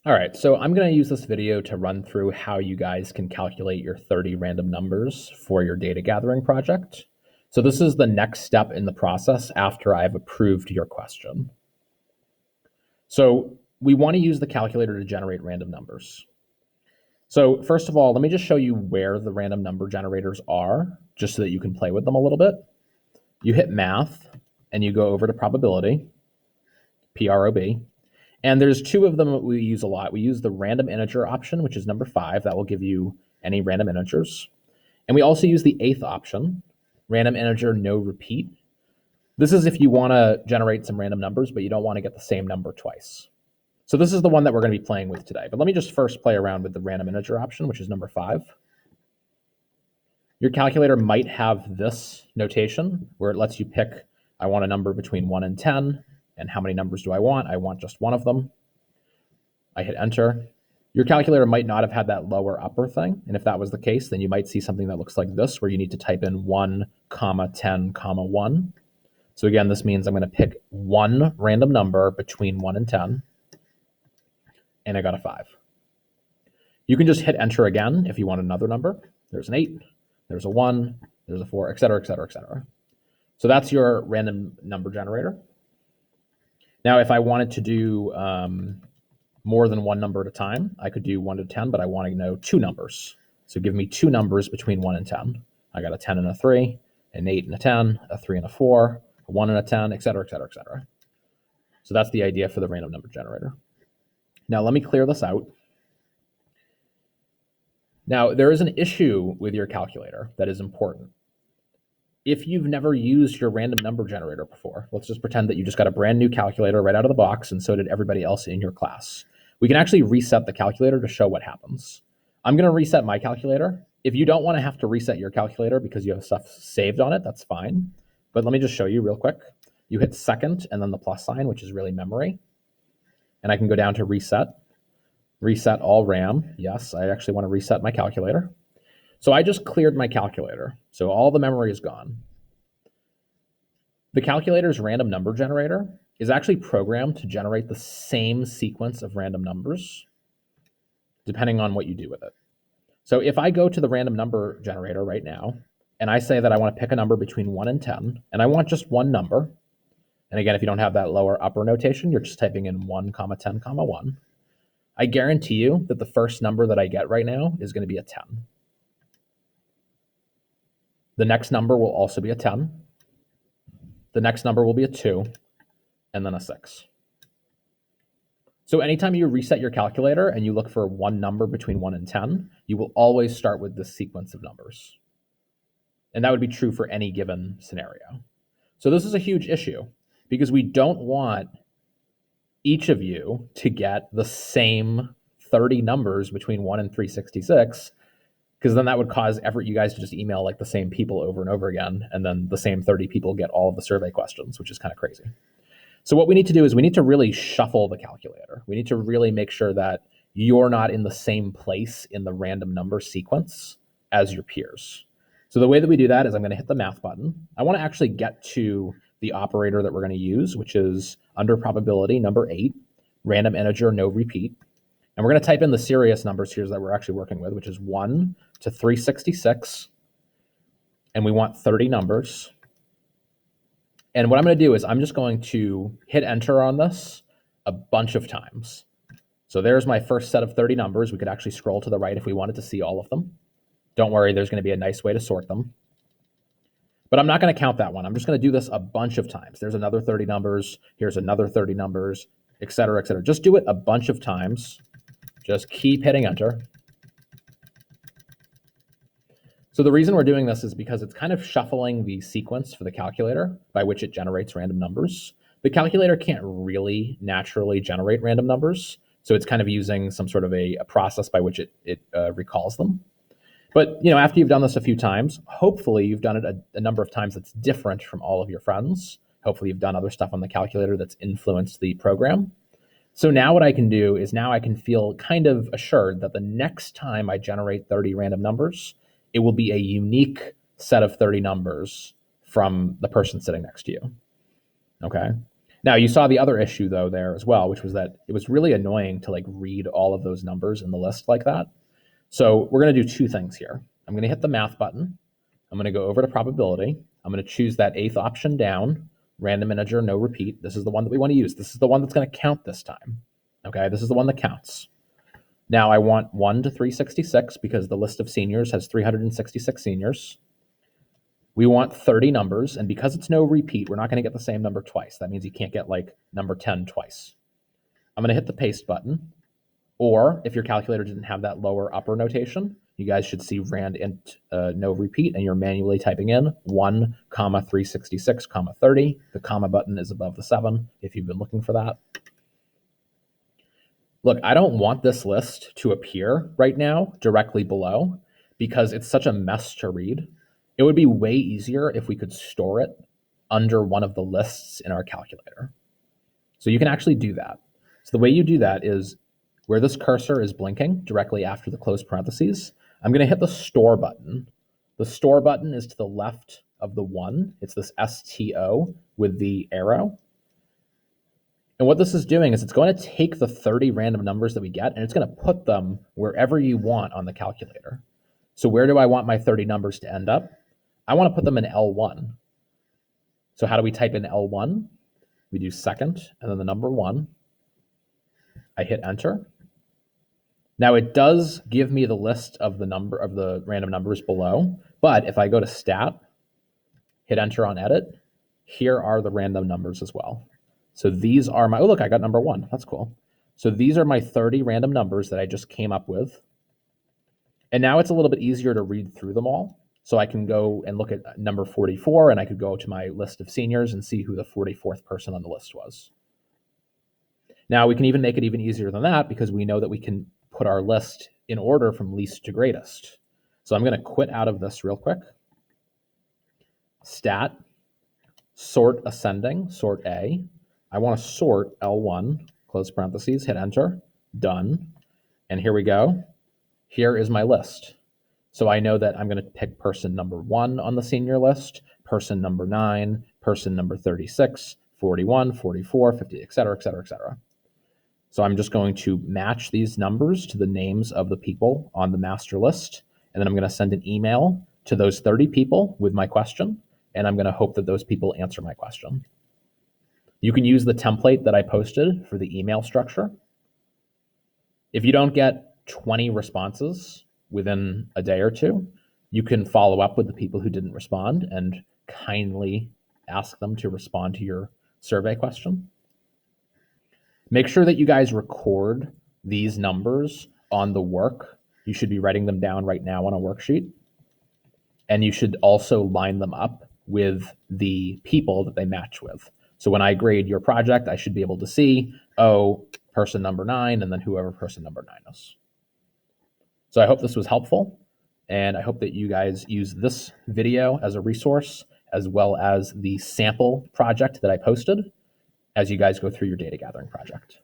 All right, so I'm going to use this video to run through how you guys can calculate your 30 random numbers for your data gathering project. So this is the next step in the process after I've approved your question. So we want to use the calculator to generate random numbers. So first of all, let me just show you where the random number generators are, just so that you can play with them a little bit. You hit math and you go over to probability, PROB. And there's two of them that we use a lot. We use the random integer option, which is number 5. That will give you any random integers. And we also use the 8th option, random integer no repeat. This is if you want to generate some random numbers, but you don't want to get the same number twice. So this is the one that we're going to be playing with today. But let me just first play around with the random integer option, which is number 5. Your calculator might have this notation where it lets you pick, I want a number between 1 and 10. And how many numbers do I want? I want just one of them. I hit enter. Your calculator might not have had that lower upper thing. And if that was the case, then you might see something that looks like this, where you need to type in 1, 10, 1. So again, this means I'm going to pick one random number between 1 and 10. And I got a 5. You can just hit enter again if you want another number. There's an 8, there's a 1, there's a 4, et cetera, et cetera, et cetera. So that's your random number generator. Now, if I wanted to do more than one number at a time, I could do 1 to 10, but I want to know two numbers. So give me two numbers between 1 and 10. I got a 10 and a 3, an 8 and a 10, a 3 and a 4, a 1 and a 10, et cetera, et cetera, et cetera. So that's the idea for the random number generator. Now, let me clear this out. Now, there is an issue with your calculator that is important. If you've never used your random number generator before, let's just pretend that you just got a brand new calculator right out of the box, and so did everybody else in your class. We can actually reset the calculator to show what happens. I'm going to reset my calculator. If you don't want to have to reset your calculator because you have stuff saved on it, that's fine. But let me just show you real quick. You hit second and then the plus sign, which is really memory. And I can go down to reset. Reset all RAM. Yes, I actually want to reset my calculator. So I just cleared my calculator. So all the memory is gone. The calculator's random number generator is actually programmed to generate the same sequence of random numbers, depending on what you do with it. So if I go to the random number generator right now, and I say that I want to pick a number between 1 and 10, and I want just one number, and again, if you don't have that lower upper notation, you're just typing in 1, 10, 1, I guarantee you that the first number that I get right now is going to be a 10. The next number will also be a 10. The next number will be a 2, and then a 6. So anytime you reset your calculator and you look for one number between 1 and 10, you will always start with this sequence of numbers. And that would be true for any given scenario. So this is a huge issue because we don't want each of you to get the same 30 numbers between 1 and 366, because then that would cause you guys to just email like the same people over and over again, and then the same 30 people get all of the survey questions, which is kind of crazy. So what we need to do is we need to really shuffle the calculator. We need to really make sure that you're not in the same place in the random number sequence as your peers. So the way that we do that is I'm going to hit the math button. I want to actually get to the operator that we're going to use, which is under probability, number 8, random integer, no repeat. And we're going to type in the serious numbers here that we're actually working with, which is 1 to 366. And we want 30 numbers. And what I'm going to do is I'm just going to hit enter on this a bunch of times. So there's my first set of 30 numbers. We could actually scroll to the right if we wanted to see all of them. Don't worry, there's going to be a nice way to sort them. But I'm not going to count that one. I'm just going to do this a bunch of times. There's another 30 numbers. Here's another 30 numbers, et cetera, et cetera. Just do it a bunch of times. Just keep hitting enter. So the reason we're doing this is because it's kind of shuffling the sequence for the calculator by which it generates random numbers. The calculator can't really naturally generate random numbers, so it's kind of using some sort of a process by which it recalls them. But after you've done this a few times, hopefully you've done it a number of times that's different from all of your friends. Hopefully you've done other stuff on the calculator that's influenced the program. So now what I can do is now I can feel kind of assured that the next time I generate 30 random numbers, it will be a unique set of 30 numbers from the person sitting next to you. Okay. Now you saw the other issue though there as well, which was that it was really annoying to like read all of those numbers in the list like that. So we're going to do two things here. I'm going to hit the math button. I'm going to go over to probability. I'm going to choose that 8th option down, random integer, no repeat. This is the one that we want to use. This is the one that's going to count this time. Okay, this is the one that counts. Now I want 1 to 366 because the list of seniors has 366 seniors. We want 30 numbers, and because it's no repeat, we're not going to get the same number twice. That means you can't get like number 10 twice. I'm going to hit the paste button, or if your calculator didn't have that lower upper notation, you guys should see rand int no repeat, and you're manually typing in 1, 366, 30. The comma button is above the 7 if you've been looking for that. Look, I don't want this list to appear right now directly below because it's such a mess to read. It would be way easier if we could store it under one of the lists in our calculator. So you can actually do that. So the way you do that is where this cursor is blinking directly after the close parentheses, I'm going to hit the store button. The store button is to the left of the 1. It's this STO with the arrow. And what this is doing is it's going to take the 30 random numbers that we get and it's going to put them wherever you want on the calculator. So where do I want my 30 numbers to end up? I want to put them in L1. So how do we type in L1? We do second and then the number 1. I hit enter. Now it does give me the list of the random numbers below, but if I go to stat, hit enter on edit, here are the random numbers as well. So these are my, oh look, I got number 1. That's cool. So these are my 30 random numbers that I just came up with. And now it's a little bit easier to read through them all. So I can go and look at number 44 and I could go to my list of seniors and see who the 44th person on the list was. Now we can even make it even easier than that because we know that we can put our list in order from least to greatest. So I'm going to quit out of this real quick. Stat, sort ascending, sort A. I want to sort L1, close parentheses, hit enter, done. And here we go. Here is my list. So I know that I'm going to pick person number 1 on the senior list, person number 9, person number 36, 41, 44, 50, et cetera, et cetera, et cetera. So I'm just going to match these numbers to the names of the people on the master list. And then I'm going to send an email to those 30 people with my question. And I'm going to hope that those people answer my question. You can use the template that I posted for the email structure. If you don't get 20 responses within a day or two, you can follow up with the people who didn't respond and kindly ask them to respond to your survey question. Make sure that you guys record these numbers on the work. You should be writing them down right now on a worksheet. And you should also line them up with the people that they match with. So when I grade your project, I should be able to see, oh, person number 9, and then whoever person number 9 is. So I hope this was helpful, and I hope that you guys use this video as a resource, as well as the sample project that I posted as you guys go through your data gathering project.